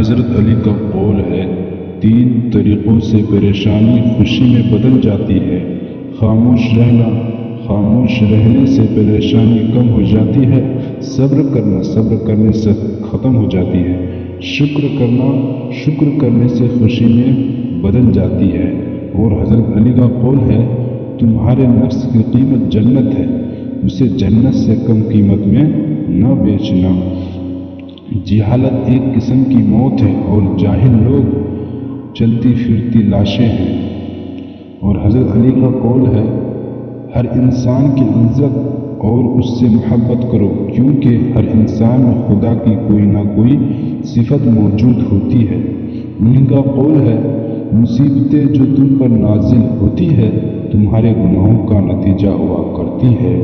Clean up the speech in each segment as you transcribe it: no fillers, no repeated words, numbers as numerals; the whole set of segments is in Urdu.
حضرت علی کا قول ہے، 3 طریقوں سے پریشانی خوشی میں بدل جاتی ہے۔ خاموش رہنا، خاموش رہنے سے پریشانی کم ہو جاتی ہے۔ صبر کرنا، صبر کرنے سے ختم ہو جاتی ہے۔ شکر کرنا، شکر کرنے سے خوشی میں بدل جاتی ہے۔ اور حضرت علی کا قول ہے، تمہارے نفس کی قیمت جنت ہے، اسے جنت سے کم قیمت میں نہ بیچنا۔ جہالت ایک قسم کی موت ہے اور جاہل لوگ چلتی پھرتی لاشیں ہیں۔ اور حضرت علی کا قول ہے، ہر انسان کی عزت اور اس سے محبت کرو، کیونکہ ہر انسان میں خدا کی کوئی نہ کوئی صفت موجود ہوتی ہے۔ انہی کا قول ہے، مصیبتیں جو تم پر نازل ہوتی ہے تمہارے گناہوں کا نتیجہ ہوا کرتی ہے۔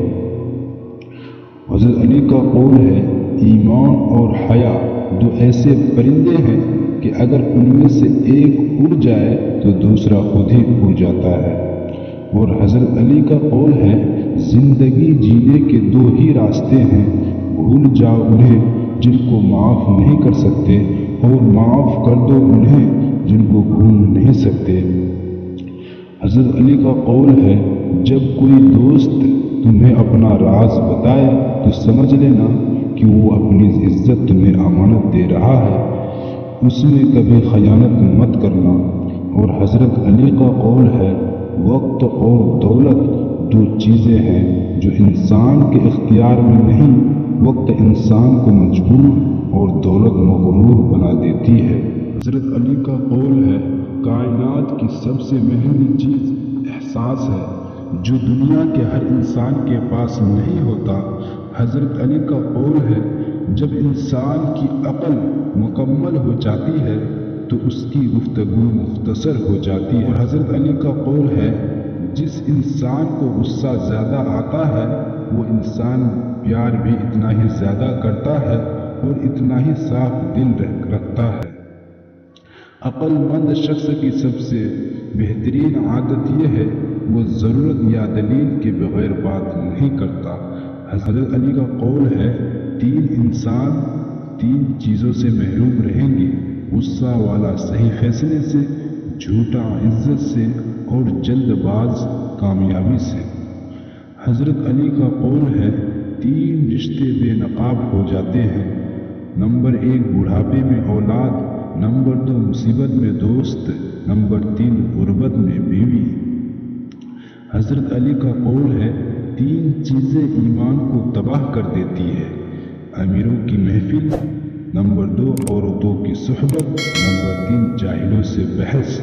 حضرت علی کا قول ہے، ایمان اور حیا 2 ایسے پرندے ہیں کہ اگر ان میں سے ایک اڑ جائے تو دوسرا خود ہی اڑ جاتا ہے۔ اور حضرت علی کا قول ہے، زندگی جینے کے 2 ہی راستے ہیں، بھول جاؤ انہیں جن کو معاف نہیں کر سکتے، اور معاف کر دو انہیں جن کو بھول نہیں سکتے۔ حضرت علی کا قول ہے، جب کوئی دوست تمہیں اپنا راز بتائے تو سمجھ لینا کہ وہ اپنی عزت تمہیں امانت دے رہا ہے، اس میں کبھی خیانت مت کرنا۔ اور حضرت علی کا قول ہے، وقت اور دولت 2 چیزیں ہیں جو انسان کے اختیار میں نہیں، وقت انسان کو مجبور اور دولت مغرور بنا دیتی ہے۔ حضرت علی کا قول ہے، کائنات کی سب سے مہنگی چیز احساس ہے، جو دنیا کے ہر انسان کے پاس نہیں ہوتا۔ حضرت علی کا قول ہے، جب انسان کی عقل مکمل ہو جاتی ہے تو اس کی گفتگو مختصر ہو جاتی ہے۔ اور حضرت علی کا قول ہے، جس انسان کو غصہ زیادہ آتا ہے وہ انسان پیار بھی اتنا ہی زیادہ کرتا ہے اور اتنا ہی صاف دل رکھتا ہے۔ عقل مند شخص کی سب سے بہترین عادت یہ ہے، وہ ضرورت یا دلیل کے بغیر بات نہیں کرتا۔ حضرت علی کا قول ہے، 3 انسان 3 چیزوں سے محروم رہیں گے، غصہ والا صحیح فیصلے سے، جھوٹا عزت سے، اور جلد باز کامیابی سے۔ حضرت علی کا قول ہے، 3 رشتے بے نقاب ہو جاتے ہیں، نمبر 1 بڑھاپے میں اولاد، نمبر 2 مصیبت میں دوست، نمبر 3 غربت میں بیوی۔ حضرت علی کا قول ہے، 3 چیزیں ایمان کو تباہ کر دیتی ہے، امیروں کی محفل، نمبر 2 عورتوں کی صحبت، نمبر 3 جاہلوں سے بحث۔